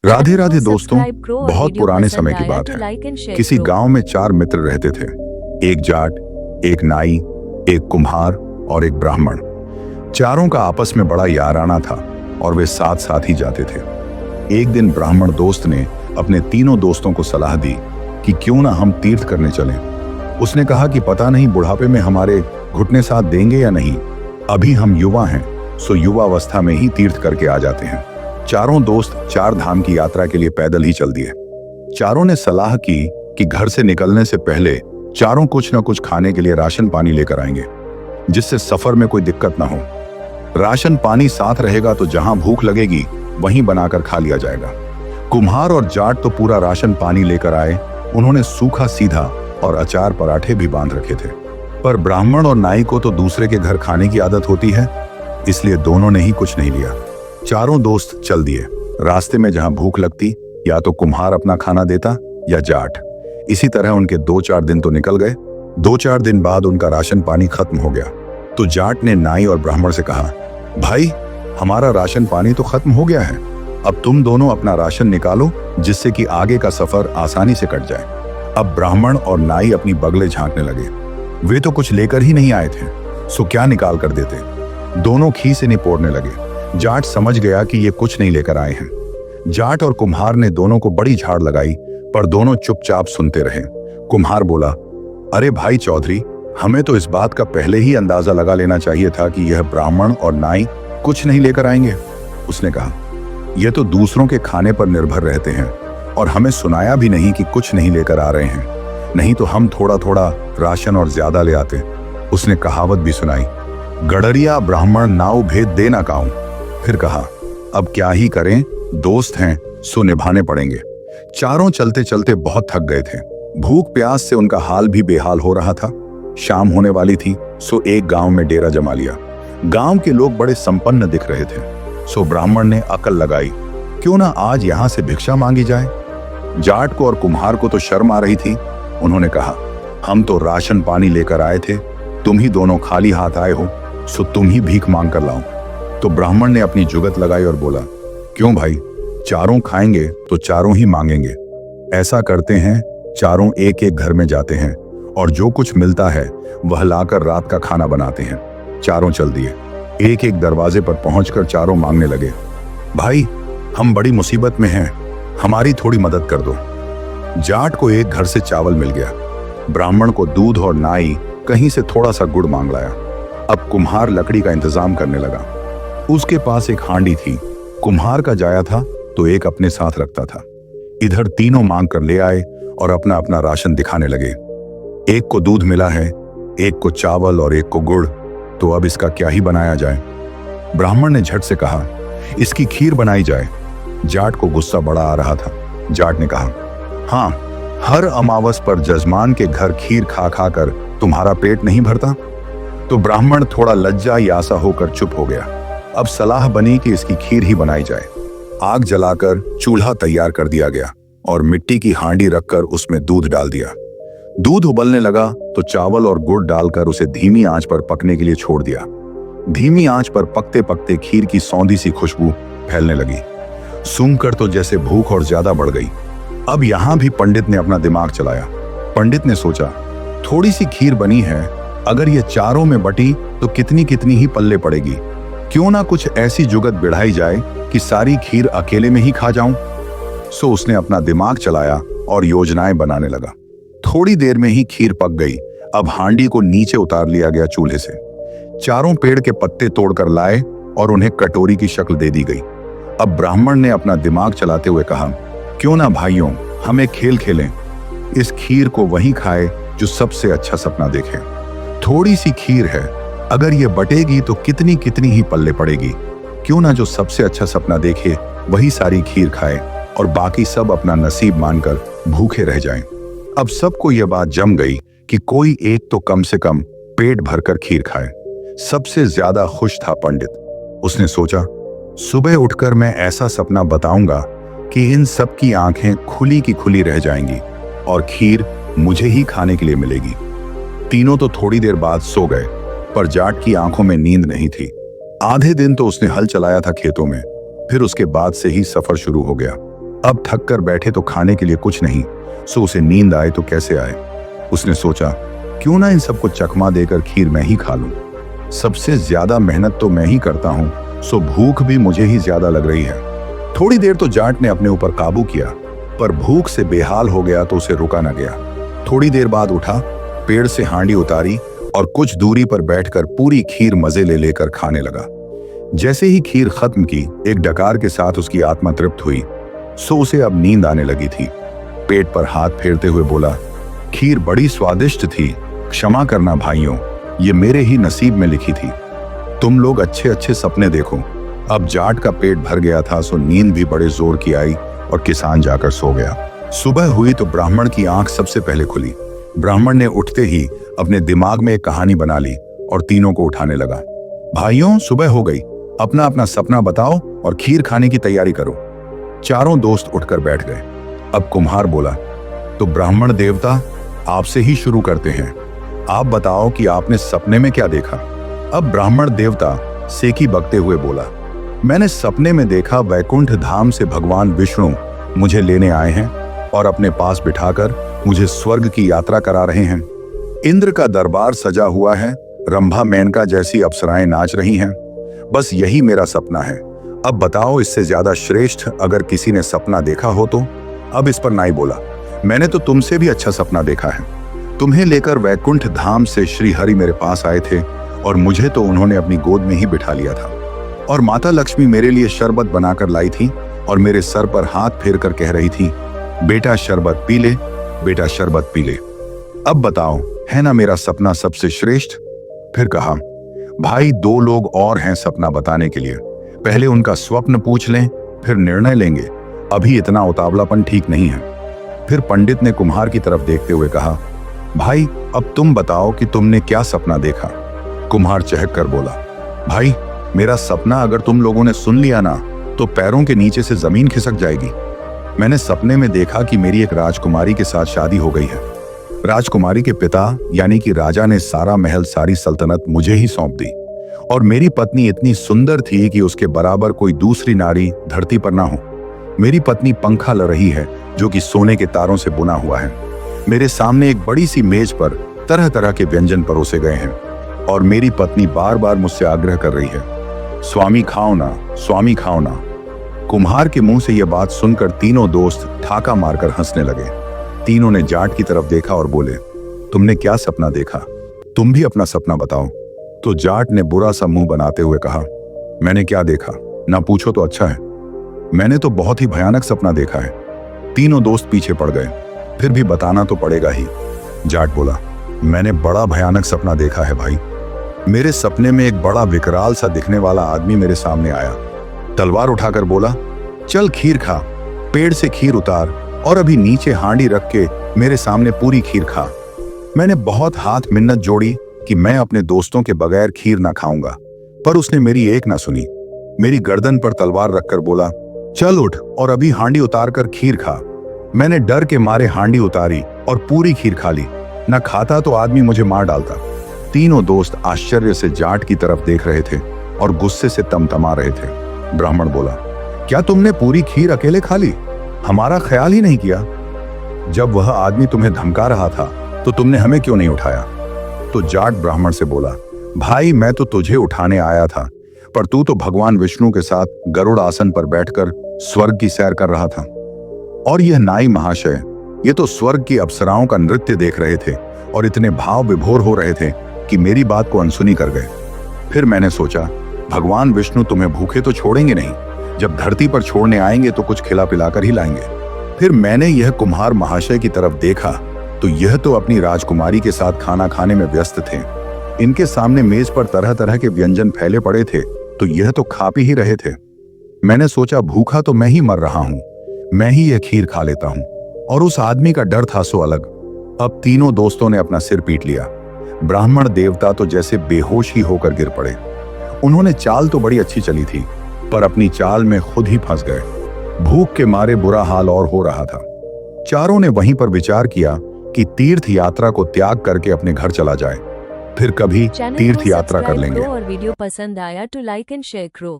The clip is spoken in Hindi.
राधे राधे दोस्तों, बहुत पुराने समय की बात है। किसी गांव में 4 मित्र रहते थे। एक जाट, एक नाई, एक कुम्हार और एक ब्राह्मण। चारों का आपस में बड़ा याराना था और वे साथ साथ ही जाते थे। एक दिन ब्राह्मण दोस्त ने अपने तीनों दोस्तों को सलाह दी कि क्यों ना हम तीर्थ करने चलें। उसने कहा कि पता नहीं बुढ़ापे में हमारे घुटने साथ देंगे या नहीं। अभी हम युवा हैं, सो युवावस्था में ही तीर्थ करके आ जाते हैं। चारों दोस्त 4 धाम की यात्रा के लिए पैदल ही चल दिए। चारों ने सलाह की कि घर से निकलने से पहले चारों कुछ न कुछ खाने के लिए राशन पानी लेकर आएंगे, जिससे सफर में कोई दिक्कत ना हो। राशन पानी साथ रहेगा तो जहां भूख लगेगी वहीं बनाकर खा लिया जाएगा। कुम्हार और जाट तो पूरा राशन पानी लेकर आए। उन्होंने सूखा सीधा और अचार पराठे भी बांध रखे थे। पर ब्राह्मण और नाई को तो दूसरे के घर खाने की आदत होती है, इसलिए दोनों ने ही कुछ नहीं लिया। चारों दोस्त चल दिए। रास्ते में जहां भूख लगती या तो कुम्हार अपना खाना देता या जाट। इसी तरह उनके 2-4 दिन तो निकल गए। 2-4 दिन बाद उनका राशन पानी खत्म हो गया तो जाट ने नाई और ब्राह्मण से कहा, भाई हमारा राशन पानी तो खत्म हो गया है, अब तुम दोनों अपना राशन निकालो जिससे कि आगे का सफर आसानी से कट जाए। अब ब्राह्मण और नाई अपनी बगले झांकने लगे। वे तो कुछ लेकर ही नहीं आए थे, सो क्या निकाल कर देते। दोनों खीसे निपोड़ने लगे। जाट समझ गया कि ये कुछ नहीं लेकर आए हैं। जाट और कुम्हार ने दोनों को बड़ी झाड़ लगाई, पर दोनों चुपचाप सुनते रहे। कुम्हार बोला, अरे भाई चौधरी, हमें तो इस बात का पहले ही अंदाजा लगा लेना चाहिए था कि यह ब्राह्मण और नाई कुछ नहीं लेकर आएंगे। उसने कहा, यह तो दूसरों के खाने पर निर्भर रहते हैं और हमें सुनाया भी नहीं कि कुछ नहीं लेकर आ रहे हैं, नहीं तो हम थोड़ा थोड़ा राशन और ज्यादा ले आते। उसने कहावत भी सुनाई, गडरिया ब्राह्मण नाव भेद दे ना काऊं। फिर कहा, अब क्या ही करें, दोस्त हैं सो निभाने पड़ेंगे। चारों चलते चलते बहुत थक गए थे। भूख प्यास से उनका हाल भी बेहाल हो रहा था। शाम होने वाली थी, सो एक गांव में डेरा जमा लिया। गांव के लोग बड़े संपन्न दिख रहे थे, सो ब्राह्मण ने अकल लगाई, क्यों ना आज यहां से भिक्षा मांगी जाए। जाट को और कुम्हार को तो शर्म आ रही थी। उन्होंने कहा, हम तो राशन पानी लेकर आए थे, तुम ही दोनों खाली हाथ आए हो, सो तुम ही भीख मांग कर लाओ। तो ब्राह्मण ने अपनी जुगत लगाई और बोला, क्यों भाई, चारों खाएंगे तो चारों ही मांगेंगे। ऐसा करते हैं, चारों एक एक घर में जाते हैं और जो कुछ मिलता है वह लाकर रात का खाना बनाते हैं। चारों चल दिए। एक एक दरवाजे पर पहुंचकर चारों मांगने लगे, भाई हम बड़ी मुसीबत में हैं, हमारी थोड़ी मदद कर दो। जाट को एक घर से चावल मिल गया, ब्राह्मण को दूध और नाई कहीं से थोड़ा सा गुड़ मांग लाया। अब कुम्हार लकड़ी का इंतजाम करने लगा। उसके पास एक हांडी थी। कुम्हार का जाया था तो एक अपने साथ रखता था। इधर तीनों मांग कर ले आए और अपना अपना राशन दिखाने लगे। एक को दूध मिला है, एक को चावल और एक को गुड़, तो अब इसका क्या ही बनाया जाए। ब्राह्मण ने झट से कहा, इसकी खीर बनाई जाए। जाट को गुस्सा बड़ा आ रहा था। जाट ने कहा, हाँ, हर अमावस पर जजमान के घर खीर खा खा कर तुम्हारा पेट नहीं भरता। तो ब्राह्मण थोड़ा लज्जा यासा होकर चुप हो गया। अब सलाह बनी कि इसकी खीर ही बनाई जाए। आग जलाकर चूल्हा तैयार कर दिया गया और मिट्टी की हांडी रखकर उसमें दूध डाल दिया। दूध उबलने लगा तो चावल और गुड़ डालकर उसे धीमी आंच पर पकने के लिए छोड़ दिया। धीमी आंच पर पकते पकते खीर की सौंधी सी खुशबू फैलने लगी। सूंघकर तो जैसे भूख और ज्यादा बढ़ गई। अब यहां भी पंडित ने अपना दिमाग चलाया। पंडित ने सोचा, थोड़ी सी खीर बनी है, अगर ये चारों में बटी तो कितनी कितनी ही पल्ले पड़ेगी। क्यों ना कुछ ऐसी जुगत बिढ़ाई जाए कि सारी खीर अकेले में ही खा जाऊं। सो उसने अपना दिमाग चलाया और योजनाएं बनाने लगा। थोड़ी देर में ही खीर पक गई। अब हांडी को नीचे उतार लिया गया चूल्हे से। चारों पेड़ के पत्ते तोड़कर लाए और उन्हें कटोरी की शक्ल दे दी गई। अब ब्राह्मण ने अपना दिमाग चलाते हुए कहा, क्यों ना भाइयों, हम एक खेल खेलें। इस खीर को वही खाए जो सबसे अच्छा सपना देखे। थोड़ी सी खीर है, अगर ये बटेगी तो कितनी कितनी ही पल्ले पड़ेगी। क्यों ना जो सबसे अच्छा सपना देखे वही सारी खीर खाए और बाकी सब अपना नसीब मानकर भूखे रह जाएं। अब सबको यह बात जम गई कि कोई एक तो कम से कम पेट भरकर खीर खाए। सबसे ज्यादा खुश था पंडित। उसने सोचा, सुबह उठकर मैं ऐसा सपना बताऊंगा कि इन सब की आंखें खुली की खुली रह जाएंगी और खीर मुझे ही खाने के लिए मिलेगी। तीनों तो थोड़ी देर बाद सो गए, पर जाट की आंखों में नींद नहीं थी। आधे दिन तो उसने हल चलाया था खेतों में, फिर उसके बाद से ही सफर शुरू हो गया। अब थक कर बैठे तो खाने के लिए कुछ नहीं, सो उसे नींद आए तो कैसे आए। उसने सोचा क्यों ना इन सबको चकमा देकर खीर मैं ही खा लूं। सबसे ज्यादा मेहनत तो मैं ही करता हूं, सो भूख भी मुझे ही ज्यादा लग रही है। थोड़ी देर तो जाट ने अपने ऊपर काबू किया, पर भूख से बेहाल हो गया तो उसे रुका न गया। थोड़ी देर बाद उठा, पेड़ से हांडी उतारी और कुछ दूरी पर बैठकर पूरी खीर मजे ले लेकर खाने लगा। जैसे ही खीर खत्म की, एक डकार के साथ उसकी आत्मा तृप्त हुई, सो उसे अब नींद आने लगी थी। पेट पर हाथ फेरते हुए बोला, खीर बड़ी स्वादिष्ट थी, क्षमा करना भाइयों, ये मेरे ही नसीब में लिखी थी। तुम लोग अच्छे अच्छे सपने देखो। अब जाट का पेट भर गया था, सो नींद भी बड़े जोर की आई और किसान जाकर सो गया। सुबह हुई तो ब्राह्मण की आंख सबसे पहले खुली। ब्राह्मण ने उठते ही अपने दिमाग में एक कहानी बना ली और तीनों को उठाने लगा। भाइयों, सुबह हो गई, अपना अपना सपना बताओ और खीर खाने की तैयारी करो। चारों दोस्त उठकर बैठ गए। अब कुम्हार बोला, तो ब्राह्मण देवता, आपसे ही शुरू करते हैं। आप बताओ कि आपने सपने में क्या देखा। अब ब्राह्मण देवता सेकी बकते हुए बोला, मैंने सपने में देखा वैकुंठ धाम से भगवान विष्णु मुझे लेने आए हैं और अपने पास बिठाकर मुझे स्वर्ग की यात्रा करा रहे हैं। इंद्र का दरबार सजा हुआ है, रंभा मेनका जैसी अप्सराएं नाच रही हैं। बस यही मेरा सपना है। अब बताओ, इससे ज्यादा श्रेष्ठ अगर किसी ने सपना देखा हो तो। अब इस पर नाई बोला, मैंने तो तुमसे भी अच्छा सपना देखा है। तुम्हें लेकर वैकुंठ धाम से श्री हरि मेरे पास आए थे और मुझे तो उन्होंने अपनी गोद में ही बिठा लिया था और माता लक्ष्मी मेरे लिए शरबत बनाकर लाई थी और मेरे सर पर हाथ फेर कर कह रही थी, बेटा शरबत पी ले, बेटा शरबत पी ले। अब बताओ, है ना मेरा सपना सबसे श्रेष्ठ। फिर कहा, भाई 2 लोग और हैं सपना बताने के लिए, पहले उनका स्वप्न पूछ लें, फिर निर्णय लेंगे। अभी इतना उतावलापन ठीक नहीं है। फिर पंडित ने कुम्हार की तरफ देखते हुए कहा, भाई अब तुम बताओ कि तुमने क्या सपना देखा। कुम्हार चहक कर बोला, भाई मेरा सपना अगर तुम लोगों ने सुन लिया ना तो पैरों के नीचे से जमीन खिसक जाएगी। मैंने सपने में देखा कि मेरी एक राजकुमारी के साथ शादी हो गई है। राजकुमारी के पिता यानी कि राजा ने सारा महल, सारी सल्तनत मुझे ही सौंप दी और मेरी पत्नी इतनी सुंदर थी कि उसके बराबर कोई दूसरी नारी धरती पर ना हो। मेरी पत्नी पंखा ल रही है जो कि सोने के तारों से बुना हुआ है। मेरे सामने एक बड़ी सी मेज पर तरह तरह के व्यंजन परोसे गए हैं और मेरी पत्नी बार बार मुझसे आग्रह कर रही है, स्वामी खाओ ना, स्वामी खाओ ना। कुम्हार के मुंह से यह बात सुनकर तीनों दोस्त ठाका मारकर हंसने लगे। तीनों ने जाट की तरफ देखा और बोले, तुमने क्या सपना देखा, तुम भी अपना सपना बताओ। तो जाट ने बुरा सा मुंह बनाते हुए कहा, मैंने क्या देखा, ना पूछो तो अच्छा है। मैंने तो बहुत ही भयानक सपना देखा है। तीनों दोस्त पीछे पड़ गए। फिर भी बताना तो पड़ेगा ही। जाट बोला, मैंने बड़ा भयानक सपना देखा है भाई। मेरे सपने में एक बड़ा विकराल सा दिखने वाला आदमी मेरे सामने आया, तलवार उठाकर बोला, चल खीर खा, पेड़ से खीर उतार और अभी नीचे हांडी रख के मेरे सामने पूरी खीर खा। मैंने बहुत हाथ मिन्नत जोड़ी कि मैं अपने दोस्तों के बगैर खीर ना खाऊंगा, पर उसने मेरी एक ना सुनी। मेरी गर्दन पर तलवार रखकर बोला, चल उठ और अभी हांडी उतार कर खीर खा। मैंने डर के मारे हांडी उतारी और पूरी खीर खा ली। न खाता तो आदमी मुझे मार डालता। तीनों दोस्त आश्चर्य से जाट की तरफ देख रहे थे और गुस्से से तमतमा रहे थे। ब्राह्मण बोला, क्या तुमने पूरी खीर अकेले खा ली? हमारा ख्याल ही नहीं किया। जब वह आदमी तुम्हें धमका रहा था तो तुमने हमें क्यों नहीं उठाया? तो जाट ब्राह्मण से बोला, भाई मैं तो तुझे उठाने आया था, पर तू तो भगवान विष्णु के साथ गरुड़ आसन पर बैठकर स्वर्ग की सैर कर रहा था। और यह नाई महाशय, ये तो स्वर्ग की अप्सराओं का नृत्य देख रहे थे और इतने भाव विभोर हो रहे थे कि मेरी बात को अनसुनी कर गए। फिर मैंने सोचा, भगवान विष्णु तुम्हें भूखे तो छोड़ेंगे नहीं, जब धरती पर छोड़ने आएंगे तो कुछ खिला पिलाकर ही लाएंगे। फिर मैंने यह कुम्हार महाशय की तरफ देखा तो यह तो अपनी राजकुमारी के साथ खाना खाने में व्यस्त थे। इनके सामने मेज पर तरह तरह के व्यंजन फैले पड़े थे तो यह तो खा पी ही रहे थे। मैंने सोचा, भूखा तो मैं ही मर रहा हूं, मैं ही यह खीर खा लेता हूं। और उस आदमी का डर था सो अलग। अब तीनों दोस्तों ने अपना सिर पीट लिया। ब्राह्मण देवता तो जैसे बेहोश ही होकर गिर पड़े। उन्होंने चाल तो बड़ी अच्छी चली थी, पर अपनी चाल में खुद ही फंस गए। भूख के मारे बुरा हाल और हो रहा था। चारों ने वहीं पर विचार किया कि तीर्थ यात्रा को त्याग करके अपने घर चला जाए, फिर कभी तीर्थ यात्रा कर लेंगे। और वीडियो पसंद आया तो लाइक एंड शेयर करो।